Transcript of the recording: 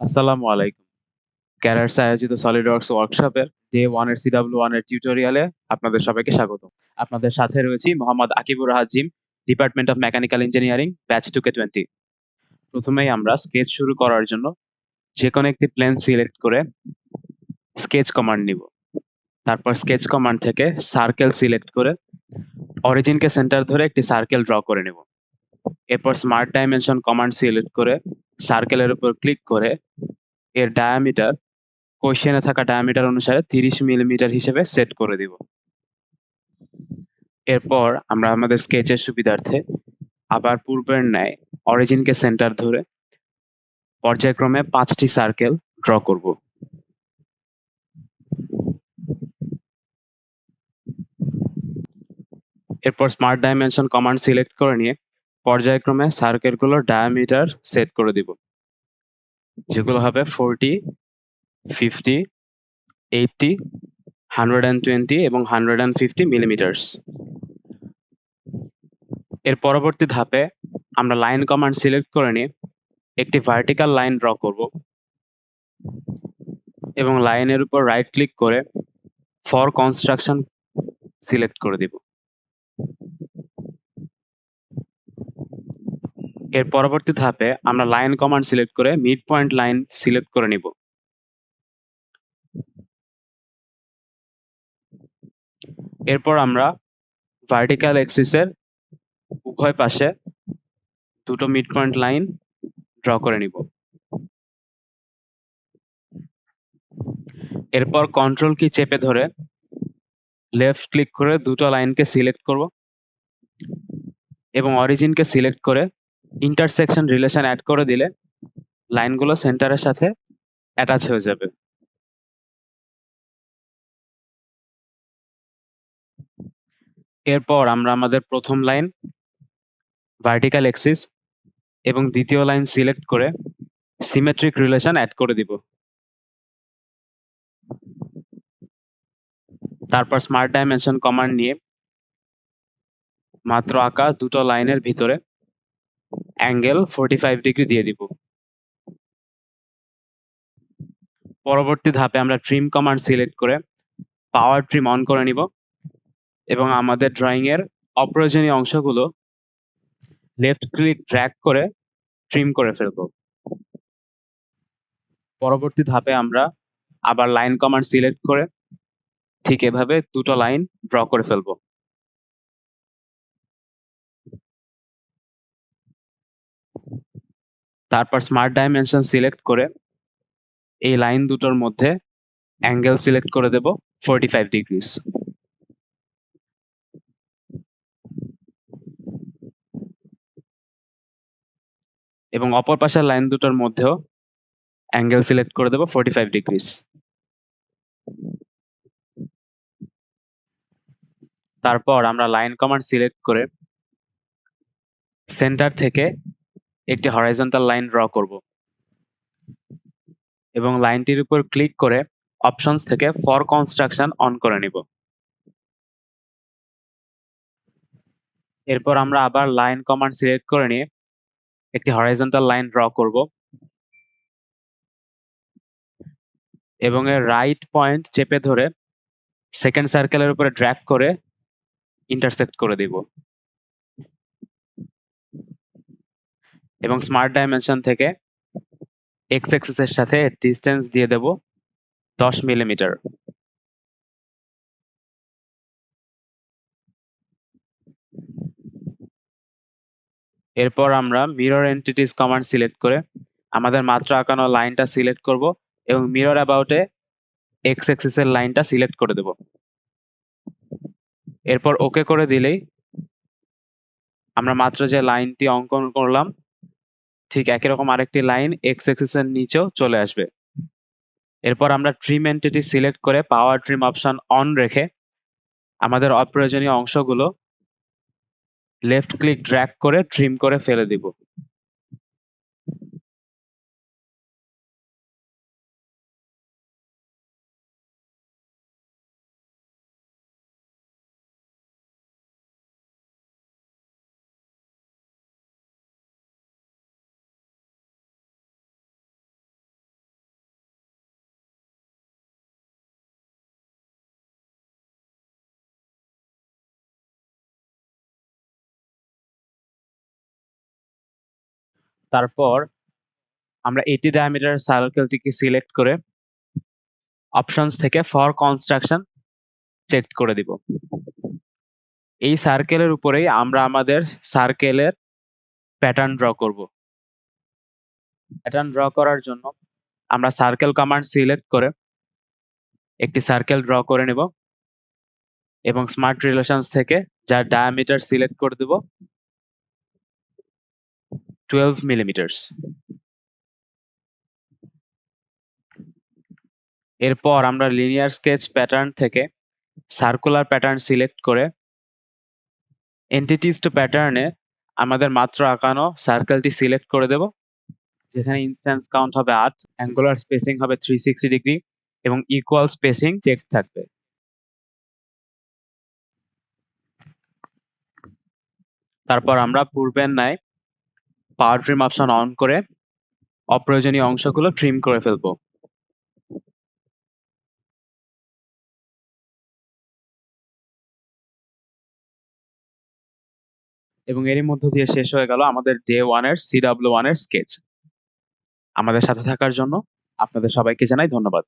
আসসালামু আলাইকুম। ক্যাডার্স আয়োজিত সলিডওয়ার্কস ওয়ার্কশপের ডে 1 এর CW1 এর টিউটোরিয়ালে আপনাদের সবাইকে স্বাগতম। আপনাদের সাথে রয়েছি Mohammad Akibur Hazim, department of mechanical engineering, batch 2K20। প্রথমেই আমরা স্কেচ শুরু করার জন্য যেকোনো একটি প্লেন সিলেক্ট করে স্কেচ কমান্ড নিব। তারপর স্কেচ কমান্ড থেকে সার্কেল সিলেক্ট করে অরিজিনকে সেন্টার ধরে একটি সার্কেল ড্র করে নেব। এরপর স্মার্ট ডাইমেনশন কমান্ড সিলেক্ট করে সার্কেলের উপর ক্লিক করে এর ডায়ামিটার কোয়েশ্চেনে থাকা ডায়ামিটার অনুসারে 30 মিলিমিটার হিসেবে সেট করে দিব। এরপর আমরা আমাদের স্কেচের সুবিধার্থে আবার পূর্বের ন্যায় অরিজিনকে সেন্টার ধরে পর্যায়ক্রমে 5টি সার্কেল ড্র করব। এরপর স্মার্ট ডাইমেনশন কমান্ড সিলেক্ট করে নিয়ে পর্যায়ক্রমে সার্কেলগুলোর ডায়ামিটার সেট করে দিব, যেগুলো হবে 40, 50, 80, 120 এবং 150 মিলিমিটার্স। এর পরবর্তী ধাপে আমরা লাইন কমান্ড সিলেক্ট করে নিয়ে একটি ভার্টিক্যাল লাইন ড্র করব এবং লাইনের উপর রাইট ক্লিক করে ফর কনস্ট্রাকশন সিলেক্ট করে দিব। এর পরবর্তী ধাপে আমরা লাইন কমান্ড সিলেক্ট করে মিড পয়েন্ট লাইন সিলেক্ট করে নিব। এরপর আমরা ভার্টিক্যাল এক্সিসের উভয় পাশে দুটো মিড পয়েন্ট লাইন ড্র করে নিব। এরপর কন্ট্রোল কি চেপে ধরে লেফট ক্লিক করে দুটো লাইনকে সিলেক্ট করব এবং অরিজিনকে সিলেক্ট করে ইন্টারসেকশন রিলেশন অ্যাড করে দিলে লাইনগুলো সেন্টারের সাথে অ্যাটাচ হয়ে যাবে। এরপর আমরা আমাদের প্রথম লাইন, ভার্টিক্যাল এক্সিস এবং দ্বিতীয় লাইন সিলেক্ট করে সিমেট্রিক রিলেশন অ্যাড করে দিব। তারপর স্মার্ট ডাইমেনশন কমান্ড নিয়ে মাত্র আঁকা দুটো লাইনের ভিতরে অ্যাঙ্গেল 45 ডিগ্রি দিয়ে দিব। পরবর্তী ধাপে আমরা ট্রিম কমান্ড সিলেক্ট করে পাওয়ার ট্রিম অন করে নিব এবং আমাদের ড্রয়িং এর অপ্রয়োজনীয় অংশগুলো লেফট ক্লিক ড্র্যাগ করে ট্রিম করে ফেলব। পরবর্তী ধাপে আমরা আবার লাইন কমান্ড সিলেক্ট করে ঠিক এভাবে দুটো লাইন ড্র করে ফেলব। তারপর স্মার্ট ডাইমেনশন সিলেক্ট করে এই লাইন দুটোর মধ্যে অ্যাঙ্গেল সিলেক্ট করে দেব 45 ডিগ্রিস। এবং অপর পাশের লাইন দুটোর মধ্যেও অ্যাঙ্গেল সিলেক্ট করে দেব 45 ডিগ্রিস। তারপর আমরা লাইন কমান্ড সিলেক্ট করে সেন্টার থেকে একটি হরাইজন্টাল লাইন ড্র করব এবং লাইনটির উপর ক্লিক করে অপশনস থেকে ফর কনস্ট্রাকশন অন করে নিব। এরপর আমরা আবার লাইন কমান্ড সিলেক্ট করে নিয়ে একটি হরাইজন্টাল লাইন ড্র করব এবং এর রাইট পয়েন্ট চেপে ধরে সেকেন্ড সার্কেলের উপরে ড্র্যাগ করে ইন্টারসেক্ট করে দিব এবং স্মার্ট ডাইমেনশন থেকে এক্স অ্যাক্সিসের সাথে ডিস্টেন্স দিয়ে দেব 10 মিলিমিটার। এরপর আমরা মিরর এন্টিটিস কমান্ড সিলেক্ট করে আমাদের মাত্র আঁকানো লাইনটা সিলেক্ট করব এবং মিরর অ্যাবাউটে এক্স অ্যাক্সিসের লাইনটা সিলেক্ট করে দেব। এরপর ওকে করে দিলেই আমরা মাত্র যে লাইনটি অঙ্কন করলাম ঠিক একই রকম আরেকটি লাইন এক্স অ্যাক্সিসের নিচেও চলে আসবে। এরপর আমরা ট্রিম এন্টিটি সিলেক্ট করে পাওয়ার ট্রিম অপশন অন রেখে আমাদের অপ্রয়োজনীয় অংশগুলো লেফট ক্লিক ড্র্যাগ করে ট্রিম করে ফেলে দিব। তারপর আমরা 80 ডায়ামিটার সার্কেলটিকে সিলেক্ট করে অপশনস থেকে ফর কনস্ট্রাকশন চেক করে দিব। এই সার্কেলের উপরেই আমরা আমাদের সার্কেলের প্যাটার্ন ড্র করব। প্যাটার্ন ড্র করার জন্য আমরা সার্কেল কমান্ড সিলেক্ট করে একটি সার্কেল ড্র করে নেব এবং স্মার্ট রিলেশনস থেকে যার ডায়ামিটার সিলেক্ট করে দেব 12 মিলিমিটার্স। এরপর আমরা লিনিয়ার স্কেচ প্যাটার্ন থেকে সার্কুলার প্যাটার্ন সিলেক্ট করে এন্টিটিস টু প্যাটার্নে আমাদের মাত্র আঁকানো সার্কেলটি সিলেক্ট করে দেব, যেখানে ইনস্ট্যান্স কাউন্ট হবে 8, অ্যাঙ্গুলার স্পেসিং হবে 360 ডিগ্রি এবং ইকুয়াল স্পেসিং চেক থাকবে। তারপর আমরা পূর্বের ন্যায় পাওয়ার ট্রিম অপশন অন করে অপ্রয়োজনীয় অংশগুলো ট্রিম করে ফেলবো। এবং এরই মধ্য দিয়ে শেষ হয়ে গেল আমাদের ডে 1 এর CW1 এর স্কেচ। আমাদের সাথে থাকার জন্য আপনাদের সবাইকে জানাই ধন্যবাদ।